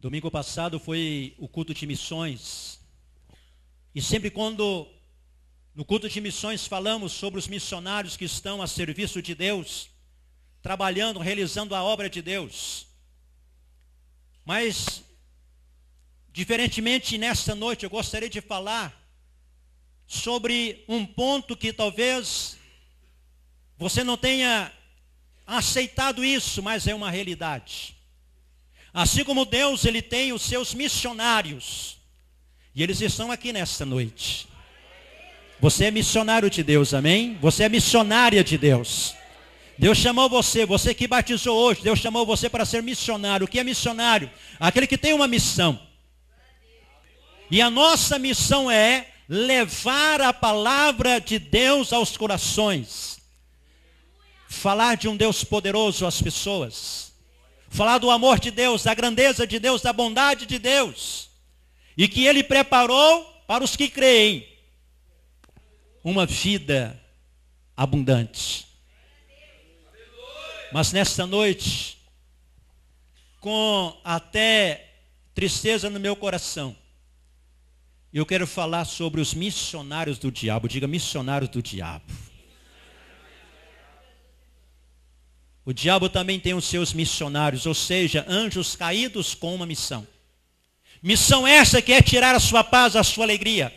Domingo passado foi o culto de missões. E sempre quando no culto de missões falamos sobre os missionários que estão a serviço de Deus, trabalhando, realizando a obra de Deus. Mas, diferentemente nesta noite, eu gostaria de falar sobre um ponto que talvez você não tenha aceitado isso, mas é uma realidade. Assim como Deus, Ele tem os seus missionários, e eles estão aqui nesta noite. Você é missionário de Deus, amém? Você é missionária de Deus. Deus chamou você que batizou hoje, Deus chamou você para ser missionário. O que é missionário? Aquele que tem uma missão. E a nossa missão é levar a palavra de Deus aos corações. Falar de um Deus poderoso às pessoas. Falar do amor de Deus, da grandeza de Deus, da bondade de Deus. E que Ele preparou para os que creem uma vida abundante. Mas nesta noite, com até tristeza no meu coração, eu quero falar sobre os missionários do diabo. Diga, missionários do diabo. O diabo também tem os seus missionários, ou seja, anjos caídos com uma missão. Missão essa que é tirar a sua paz, a sua alegria.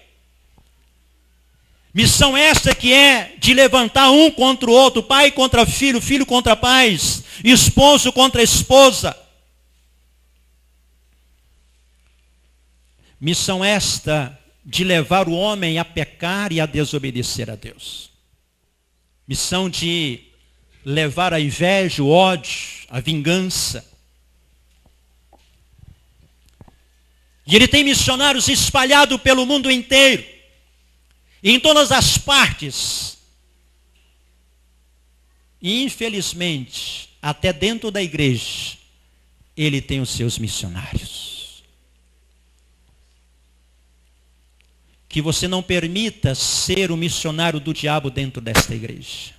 Missão essa que é de levantar um contra o outro, pai contra filho, filho contra pais, esposo contra esposa. Missão esta de levar o homem a pecar e a desobedecer a Deus. Missão de levar a inveja, o ódio, a vingança. E ele tem missionários espalhados pelo mundo inteiro. E em todas as partes. E infelizmente, até dentro da igreja, ele tem os seus missionários. Que você não permita ser o missionário do diabo dentro desta igreja.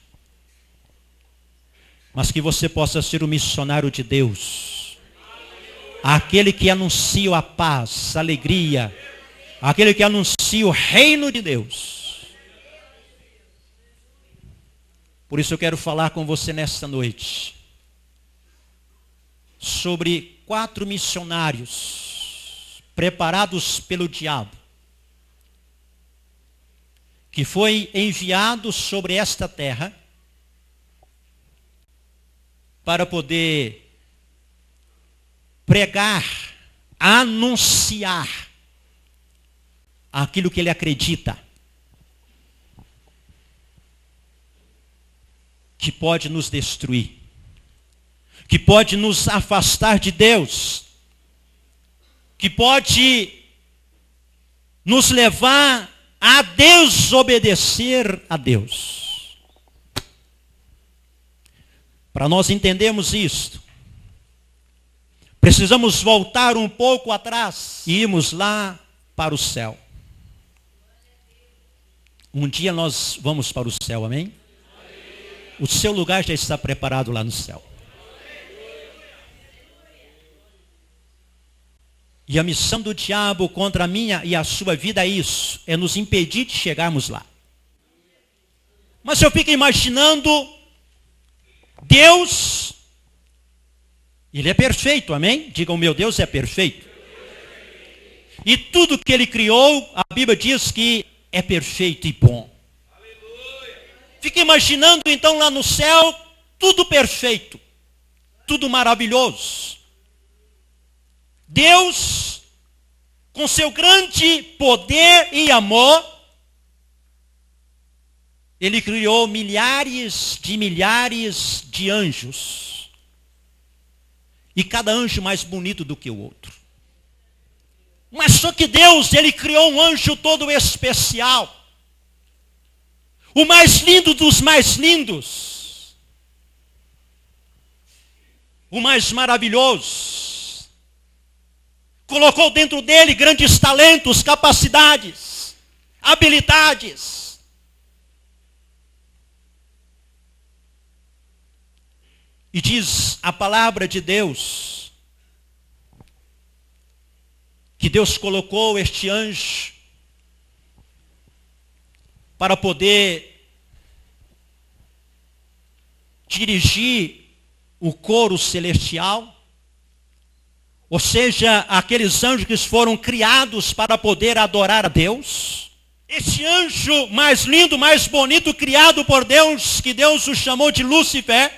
Mas que você possa ser o missionário de Deus. Aquele que anuncia a paz, a alegria. Aquele que anuncia o reino de Deus. Por isso eu quero falar com você nesta noite. Sobre 4 missionários preparados pelo diabo. Que foi enviado sobre esta terra para poder pregar, anunciar aquilo que ele acredita, que pode nos destruir, que pode nos afastar de Deus, que pode nos levar a desobedecer a Deus. Para nós entendermos isto, precisamos voltar um pouco atrás e irmos lá para o céu. Um dia nós vamos para o céu, amém? O seu lugar já está preparado lá no céu. E a missão do diabo contra a minha e a sua vida é isso, é nos impedir de chegarmos lá. Mas eu fico imaginando Deus, Ele é perfeito, amém? Diga, o meu Deus é perfeito. E tudo que Ele criou, a Bíblia diz que é perfeito e bom. Fica imaginando então lá no céu, tudo perfeito, tudo maravilhoso. Deus, com seu grande poder e amor, Ele criou milhares de anjos. E cada anjo mais bonito do que o outro. Mas só que Deus, Ele criou um anjo todo especial. O mais lindo dos mais lindos. O mais maravilhoso. Colocou dentro dele grandes talentos, capacidades, habilidades. E diz a palavra de Deus que Deus colocou este anjo para poder dirigir o coro celestial, ou seja, aqueles anjos que foram criados para poder adorar a Deus. Esse anjo mais lindo, mais bonito, criado por Deus, que Deus o chamou de Lúcifer,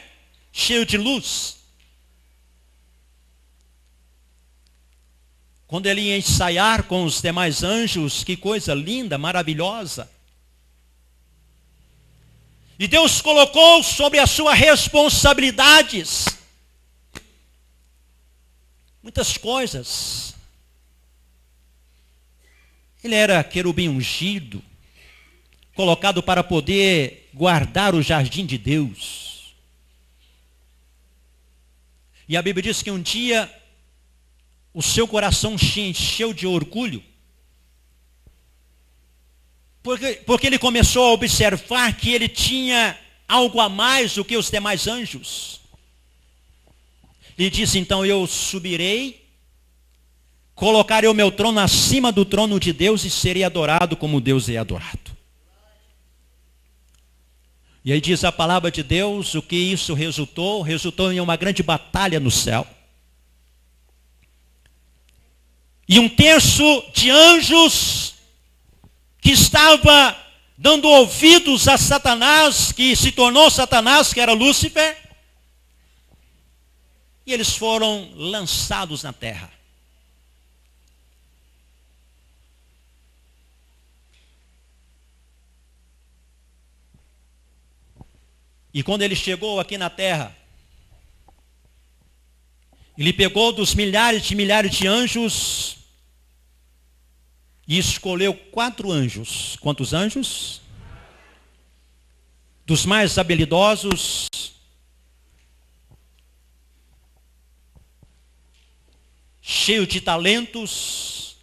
cheio de luz. Quando ele ia ensaiar com os demais anjos, que coisa linda, maravilhosa. E Deus colocou sobre as suas responsabilidades muitas coisas. Ele era querubim ungido, colocado para poder guardar o jardim de Deus. E a Bíblia diz que um dia o seu coração se encheu de orgulho, porque ele começou a observar que ele tinha algo a mais do que os demais anjos. E disse, então eu subirei, colocarei o meu trono acima do trono de Deus e serei adorado como Deus é adorado. E aí diz a palavra de Deus, o que isso resultou? Resultou em uma grande batalha no céu. E um terço de anjos que estava dando ouvidos a Satanás, que se tornou Satanás, que era Lúcifer, e eles foram lançados na terra. E quando ele chegou aqui na terra, ele pegou dos milhares de anjos e escolheu 4 anjos. Quantos anjos? Dos mais habilidosos, cheio de talentos,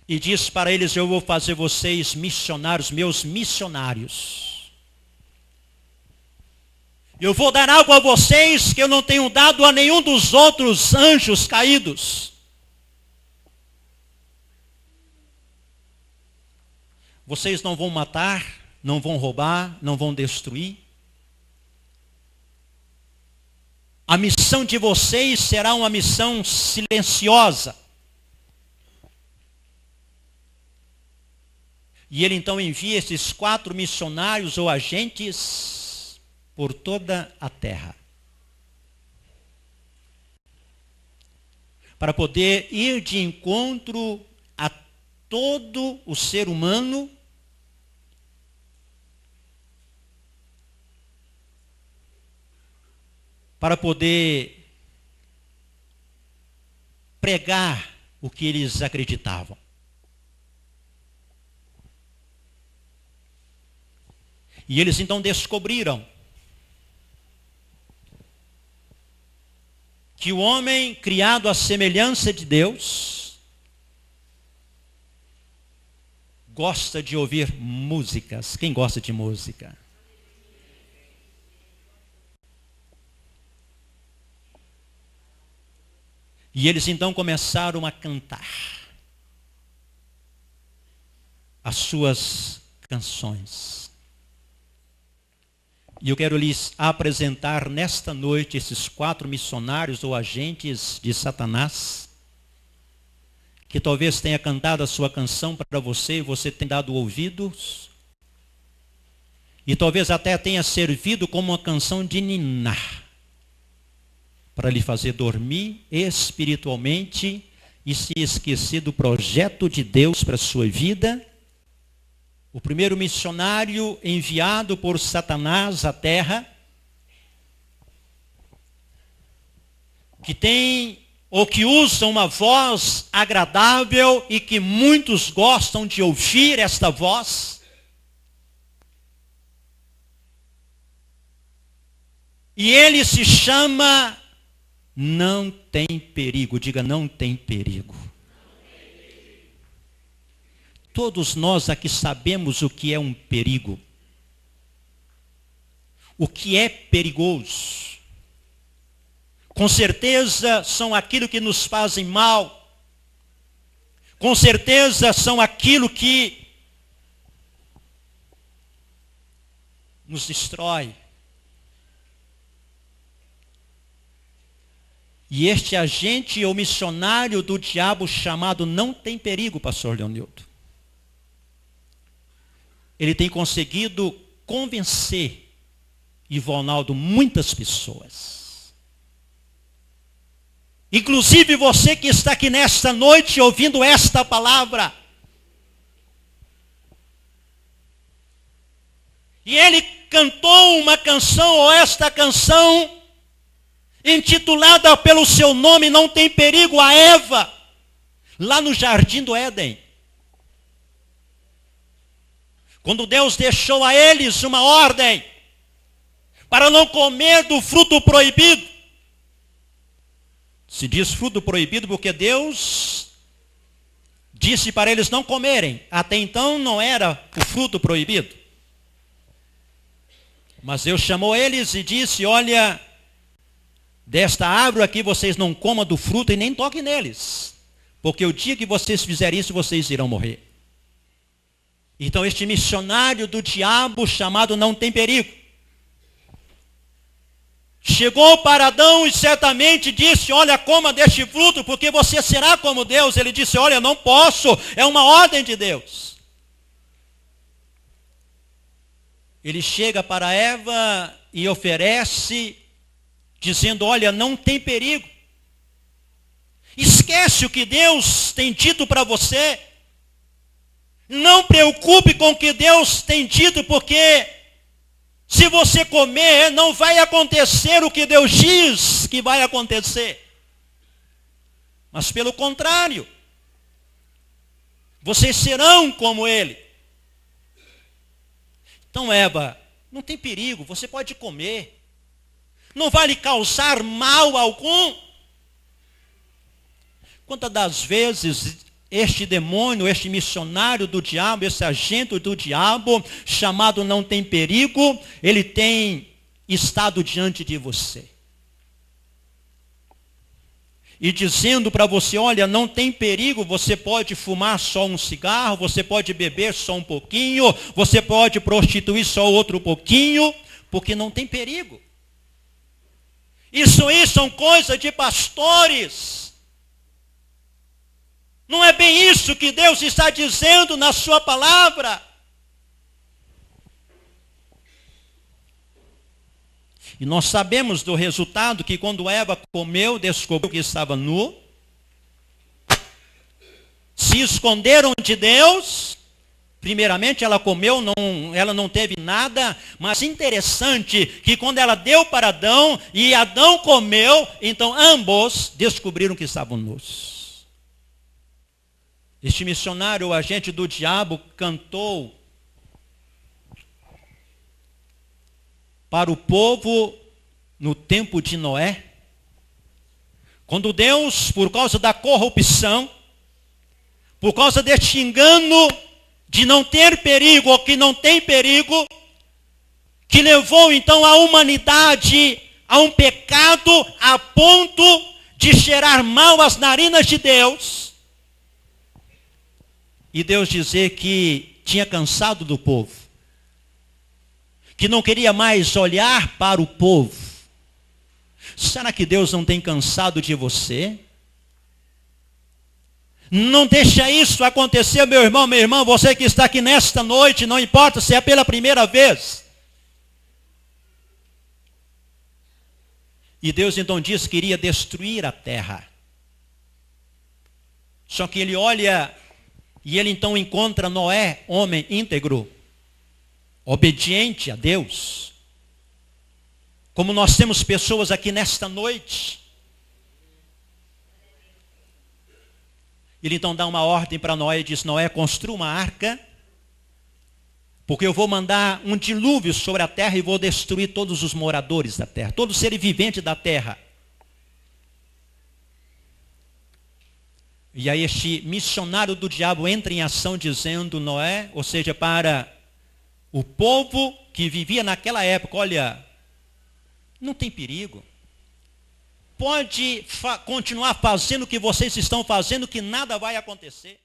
e diz para eles, eu vou fazer vocês missionários, meus missionários. Eu vou dar algo a vocês que eu não tenho dado a nenhum dos outros anjos caídos. Vocês não vão matar, não vão roubar, não vão destruir. A missão de vocês será uma missão silenciosa. E ele então envia esses 4 missionários ou agentes por toda a terra, para poder ir de encontro a todo o ser humano, para poder pregar o que eles acreditavam. E eles então descobriram que o homem criado à semelhança de Deus gosta de ouvir músicas. Quem gosta de música? E eles então começaram a cantar as suas canções. E eu quero lhes apresentar nesta noite esses 4 missionários ou agentes de Satanás, que talvez tenha cantado a sua canção para você, e você tenha dado ouvidos, e talvez até tenha servido como uma canção de ninar, para lhe fazer dormir espiritualmente e se esquecer do projeto de Deus para a sua vida. O primeiro missionário enviado por Satanás à terra, que tem ou que usa uma voz agradável e que muitos gostam de ouvir esta voz. E ele se chama Não Tem Perigo. Diga, não tem perigo. Todos nós aqui sabemos o que é um perigo. O que é perigoso. com certeza são aquilo que nos fazem mal, com certeza são aquilo que nos destrói. E este agente ou missionário do diabo chamado não tem perigo, pastor Leonildo. Ele tem conseguido convencer, Ivonaldo, muitas pessoas. Inclusive você que está aqui nesta noite ouvindo esta palavra. E ele cantou uma canção, ou esta canção, intitulada pelo seu nome, Não Tem Perigo, a Eva, lá no Jardim do Éden. Quando Deus deixou a eles uma ordem para não comer do fruto proibido. Se diz fruto proibido porque Deus disse para eles não comerem. Até então não era o fruto proibido. Mas Deus chamou eles e disse, olha, desta árvore aqui vocês não comam do fruto e nem toquem neles. Porque o dia que vocês fizerem isso, vocês irão morrer. Então este missionário do diabo chamado Não Tem Perigo chegou para Adão e certamente disse, olha, coma deste fruto, porque você será como Deus. Ele disse, olha, não posso, é uma ordem de Deus. Ele chega para Eva e oferece, dizendo, olha, não tem perigo. Esquece o que Deus tem dito para você. Não preocupe com o que Deus tem dito, porque se você comer, não vai acontecer o que Deus diz que vai acontecer. Mas pelo contrário, vocês serão como Ele. Então, Eva, não tem perigo, você pode comer. Não vai lhe causar mal algum. Quantas das vezes este demônio, este missionário do diabo, esse agente do diabo, chamado Não Tem Perigo, ele tem estado diante de você. E dizendo para você, olha, não tem perigo, você pode fumar só um cigarro, você pode beber só um pouquinho, você pode prostituir só outro pouquinho, porque não tem perigo. Isso aí são coisas de pastores. Não é bem isso que Deus está dizendo na sua palavra. E nós sabemos do resultado que quando Eva comeu, descobriu que estava nu. Se esconderam de Deus. Primeiramente ela comeu, ela não teve nada. Mas interessante que quando ela deu para Adão e Adão comeu, então ambos descobriram que estavam nus. Este missionário, o agente do diabo, cantou para o povo no tempo de Noé. Quando Deus, por causa da corrupção, por causa deste engano de não ter perigo ou que não tem perigo, que levou então a humanidade a um pecado a ponto de cheirar mal às narinas de Deus, e Deus dizer que tinha cansado do povo, que não queria mais olhar para o povo. Será que Deus não tem cansado de você? Não deixa isso acontecer, meu irmão, minha irmã, você que está aqui nesta noite, não importa se é pela primeira vez. E Deus então disse que iria destruir a terra. Só que ele olha e ele então encontra Noé, homem íntegro, obediente a Deus. Como nós temos pessoas aqui nesta noite. Ele então dá uma ordem para Noé e diz, Noé, construa uma arca, porque eu vou mandar um dilúvio sobre a terra e vou destruir todos os moradores da terra, todo ser vivente da terra. E aí este missionário do diabo entra em ação dizendo, Noé, ou seja, para o povo que vivia naquela época, olha, não tem perigo. pode continuar fazendo o que vocês estão fazendo, que nada vai acontecer.